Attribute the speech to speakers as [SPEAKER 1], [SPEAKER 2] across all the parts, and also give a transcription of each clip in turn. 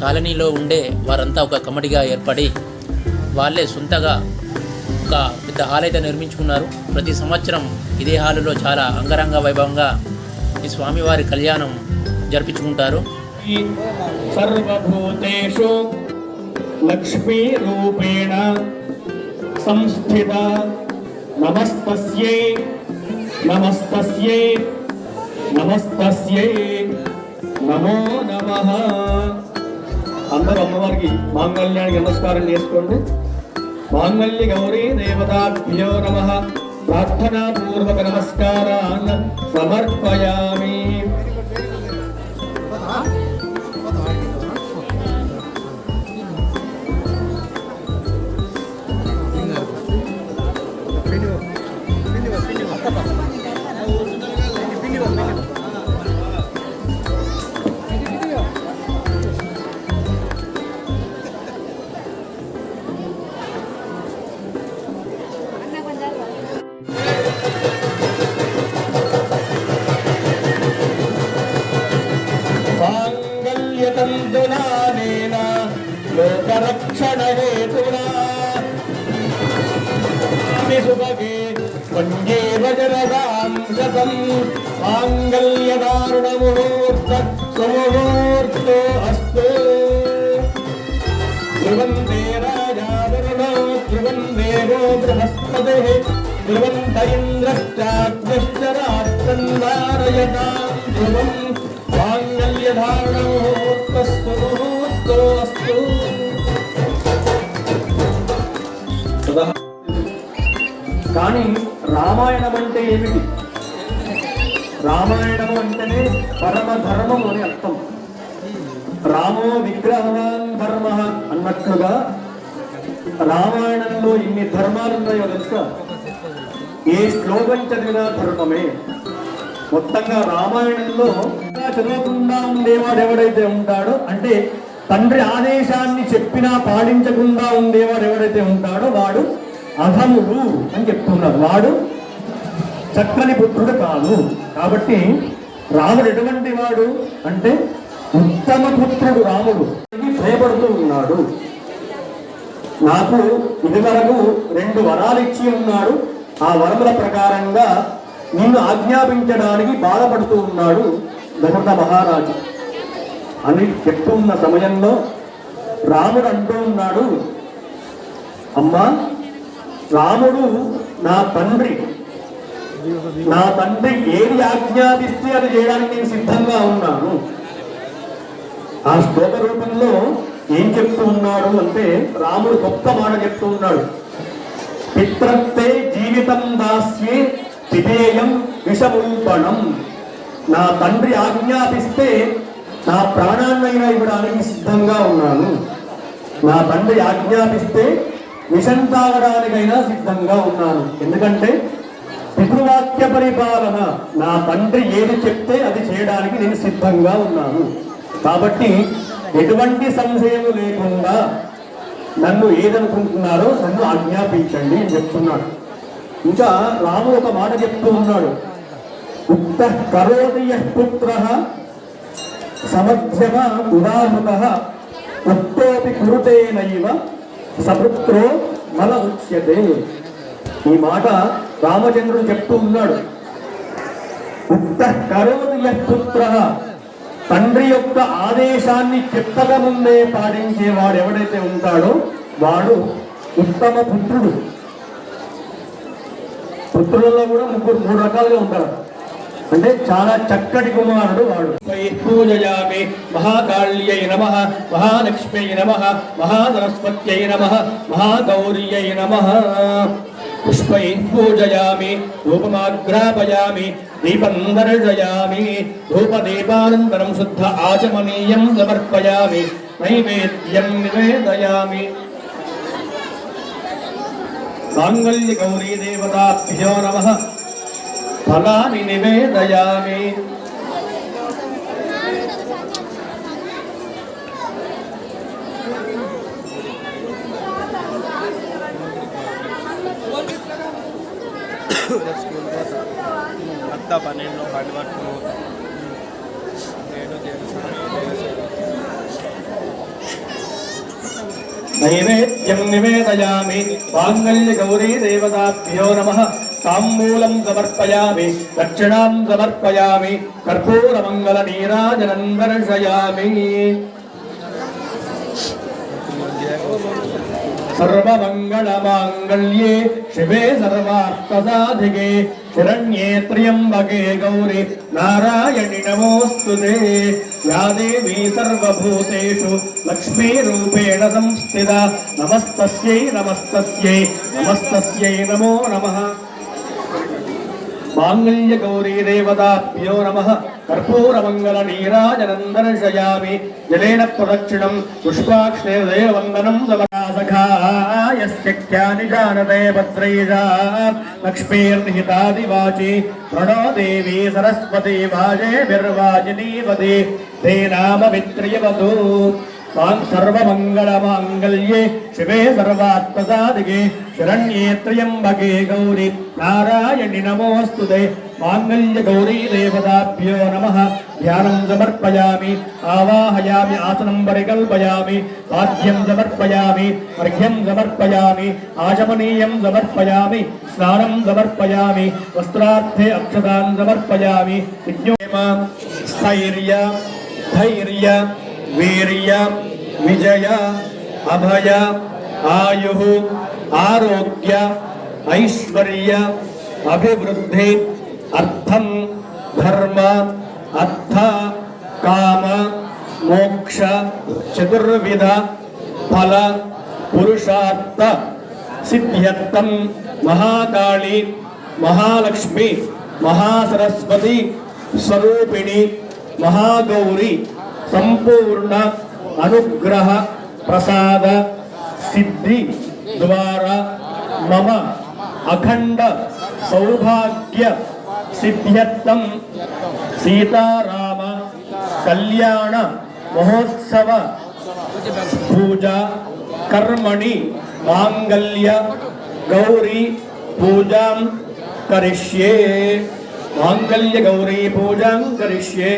[SPEAKER 1] కాలనీలో ఉండే వారంతా ఒక కమిటీగా ఏర్పడి వాళ్ళే సొంతగా ఒక పెద్ద హాల్ అయితే నిర్మించుకున్నారు. ప్రతి సంవత్సరం ఇదే హాలులో చాలా అంగరంగ వైభవంగా ఈ స్వామివారి కళ్యాణం జరిపించుకుంటారు.
[SPEAKER 2] సర్వభూతేషు లక్ష్మీ రూపేణ సంస్థిత నమస్తస్యై నమస్తస్యై నమస్తస్యై నమో నమః. అందరూ అమ్మవారికి మాంగళ్యానికి నమస్కారం చేసుకోండి. మాంగళ్య గౌరీ దేవతాభ్యో నమః. ప్రార్థనా పూర్వక నమస్కారాన్ సమర్పయామి. మాంగళ్యతంతునానేన లోకరక్షణహేతునా సుభగే వందే వజ్రదాం శతం. మాంగళ్యదారుణముహూర్త సుముహూర్తో అస్తు. ధ్రువందే రాజా వరుణో ధ్రువందేవో బృహస్పతిః ధ్రువంత ఇంద్రశ్చాగ్నిశ్చ రాష్ట్రంధారయతాం ధ్రువం. మాంగళ్యధారణముహూర్తస్తు ముహూర్తో అస్తు. కానీ రామాయణం అంటే ఏమిటి? రామాయణము అంటేనే పరమధర్మము అని అర్థం. రామో విగ్రహవాన్ ధర్మ అన్నట్లుగా రామాయణంలో ఇన్ని ధర్మాలు ఉన్నాయో తెలుసా? ఏ శ్లోకం చదివినా ధర్మమే. మొత్తంగా రామాయణంలో చదవకుండా ఉండేవాడు ఎవడైతే ఉంటాడో, అంటే తండ్రి ఆదేశాన్ని చెప్పినా పాటించకుండా ఉండేవాడు ఎవడైతే ఉంటాడో వాడు అధముడు అని చెప్తున్నారు. వాడు చక్కని పుత్రుడు కాదు. కాబట్టి రాముడు ఎటువంటి వాడు అంటే ఉత్తమ పుత్రుడు. రాముడు భయపడుతూ ఉన్నాడు. నాకు ఇది వరకు 2 వరాలు ఇచ్చి ఉన్నాడు. ఆ వరముల ప్రకారంగా నిన్ను ఆజ్ఞాపించడానికి బాధపడుతూ ఉన్నాడు దశరథ మహారాజు అని చెప్తూ ఉన్న సమయంలో రాముడు అంటూ ఉన్నాడు, అమ్మా రాముడు నా తండ్రి ఏది ఆజ్ఞాపిస్తే అది చేయడానికి నేను సిద్ధంగా ఉన్నాను. ఆ శ్లోక రూపంలో ఏం చెప్తూ ఉన్నాడు అంటే రాముడు గొప్ప మాట చెప్తూ ఉన్నాడు. పిత్రత్తే జీవితం దాస్యే పితేయం విషముల్పణం. నా తండ్రి ఆజ్ఞాపిస్తే నా ప్రాణాన్నైనా ఇవ్వడానికి సిద్ధంగా ఉన్నాను. నా తండ్రి ఆజ్ఞాపిస్తే విషం తాగడానికైనా సిద్ధంగా ఉన్నాను. ఎందుకంటే పితృవాక్య పరిపాలన, నా తండ్రి ఏది చెప్తే అది చేయడానికి నేను సిద్ధంగా ఉన్నాను. కాబట్టి ఎటువంటి సంశయం లేకుండా నన్ను ఏదనుకుంటున్నారో నన్ను ఆజ్ఞాపించండి అని చెప్తున్నాడు. ఇంకా రాముడు ఒక మాట చెప్తూ ఉన్నాడు, ఉక్త కరోతి యః పుత్రః సమధ్యమ ఉదాహృతః ఉక్తోపి కురుతేనైవ సపుత్రో మల ఉచ్యతే. ఈ మాట రామచంద్రుడు చెప్తూ ఉన్నాడు. ఉక్త కరోతి యః పుత్రః, తండ్రి యొక్క ఆదేశాన్ని చెప్పక ముందే పాటించేవాడు ఎవడైతే ఉంటాడో వాడు ఉత్తమ పుత్రుడు. పుత్రులలో కూడా 3 రకాలుగా ఉంటారు. అంటే చాలా చక్కటి కుమారుడు వాడు. పూజయామి మహాకాళ్యై నమః, మహాలక్ష్మ్యై నమః, మహాసరస్వత్యై నమః, మహాగౌర్యై నమః. పుష్పై పూజయామి, ధూపమాగ్రాపయామి, దీపం దర్శయామి, ధూపదీపానంతరం శుద్ధ ఆచమనీయం సమర్పయామి, నైవేద్యం నివేదయామి. మాంగళ్య గౌరీ దేవతాభ్యో నమః. ఫలాని నివేదయామి.
[SPEAKER 3] అంతా 12 పట్టుకు నేను
[SPEAKER 2] నైవేద్యం నివేదయామి మాంగళ్యగౌరీ దేవతాభ్యో నమః తాంబూలం సమర్పయామి దక్షిణాం సమర్పయామి కర్పూరమంగళ నీరాజనం దర్శయామి सर्वमंगलमांगल्ये शिवे सर्वार्थसाधिके शरण्ये त्र्यंबके गौरी नारायणि नमोस्तुते या देवी सर्वभूतेषु लक्ष्मीरूपेण संस्थिता नमस्तस्यै नमस्तस्यै नमस्तस्यै नमो नमः मांगल्यगौरी देवताभ्यो नमः कर्पूरमंगल नीराजनं दर्शयामि जलेन प्रदक्षिणं पुष्पाक्षेर्देववन्दनं सखायस्त्यानि जानते भद्रैजा लक्ष्मीर्निहितादिवाची प्रणो देवी सरस्वती वाजेभिर्वाजिनीवती ते नाममित्र्यवतु सर्वमंगलमांगल्ये शिवे सर्वार्थसाधिके शरण्ये त्र्यंबके गौरी नारायणि नमोस्तुते मांगल्यगौरी देवताभ्यो नमः ध्यानं समर्पयामि आवाहयामि आसनं परिकल्पयामि पाद्यं समर्पयामि अर्घ्यं समर्पयामि आचमनीयं समर्पयामि स्नानं समर्पयामि वस्त्रार्थे अक्षतान् समर्पयामि विज्ञोम स्थैर्य धैर्य वीर्य विजय अभय आयुः आरोग्य ऐश्वर्य अभिवृद्धि अर्थं धर्म अर्थ काम मोक्ष चतुर्विध फल पुरुषार्थ सिद्ध्यर्थं महाकाली महालक्ष्मी महासरस्वती स्वरूपिणी महागौरी संपूर्ण अनुग्रह प्रसाद सिद्धि द्वारा मम अखंड सौभाग्य सिद्ध्यर्थं सीताराम कल्याण महोत्सव पूजा कर्मणि मांगल्य गौरी पूजां करिष्ये मांगल्य गौरी पूजां करिष्ये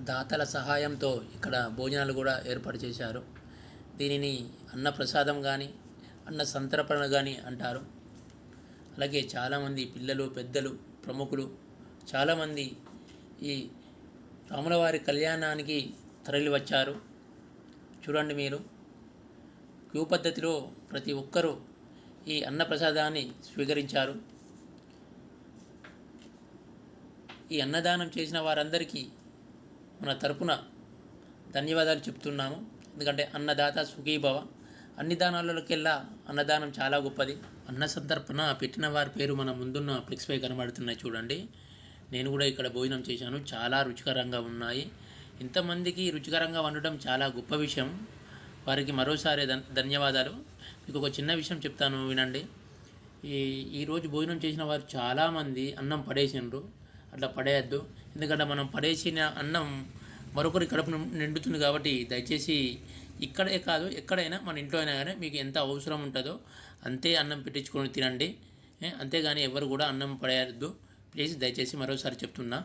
[SPEAKER 1] దాతల సహాయంతో ఇక్కడ భోజనాలు కూడా ఏర్పాటు చేశారు. దీనిని అన్నప్రసాదం కానీ అన్న సంతర్పణ కానీ అంటారు. అలాగే చాలామంది పిల్లలు పెద్దలు ప్రముఖులు చాలామంది ఈ రాములవారి కళ్యాణానికి తరలి వచ్చారు. చూడండి మీరు క్యూ పద్ధతిలో ప్రతి ఒక్కరూ ఈ అన్నప్రసాదాన్ని స్వీకరించారు. ఈ అన్నదానం చేసిన వారందరికీ మన తరపున ధన్యవాదాలు చెప్తున్నాము. ఎందుకంటే అన్నదాత సుఖీభవ. అన్ని దానాలకెల్లా అన్నదానం చాలా గొప్పది. అన్న సంతర్పణ పెట్టిన వారి పేరు మన ముందున్న ఫ్లెక్స్పై కనబడుతున్నాయి చూడండి. నేను కూడా ఇక్కడ భోజనం చేశాను. చాలా రుచికరంగా ఉన్నాయి. ఇంతమందికి రుచికరంగా వండడం చాలా గొప్ప విషయం. వారికి మరోసారి ధన్యవాదాలు. మీకు ఒక చిన్న విషయం చెప్తాను వినండి. ఈరోజు భోజనం చేసిన వారు చాలామంది అన్నం పడేసినారు. అట్లా పడేయద్దు. ఎందుకంటే మనం పడేసిన అన్నం మరొకరి కడుపు నిండుతుంది. కాబట్టి దయచేసి ఇక్కడే కాదు ఎక్కడైనా మన ఇంట్లో అయినా కానీ మీకు ఎంత అవసరం ఉంటుందో అంతే అన్నం పెట్టించుకొని తినండి. అంతేగాని ఎవరు కూడా అన్నం పడేయద్దు ప్లీజ్. దయచేసి మరోసారి చెప్తున్నా.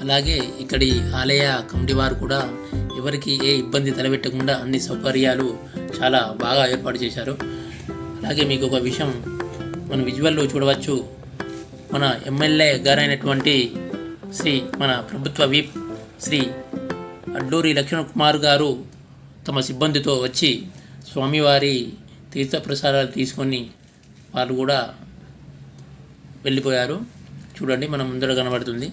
[SPEAKER 1] అలాగే ఇక్కడి ఆలయ కమిటీ వారు కూడా ఎవరికి ఏ ఇబ్బంది తలపెట్టకుండా అన్ని సౌకర్యాలు చాలా బాగా ఏర్పాటు చేశారు. అలాగే మీకు ఒక విషయం మన విజువల్లో చూడవచ్చు. మన ఎమ్మెల్యే గారైనటువంటి శ్రీ మన ప్రభుత్వ విప్ శ్రీ అడ్లూరి లక్ష్మణ్ కుమార్ గారు తమ సిబ్బందితో వచ్చి స్వామివారి తీర్థప్రసాదాలు తీసుకొని వాళ్ళు కూడా వెళ్ళిపోయారు. చూడండి, మన ముందర కనబడుతుంది.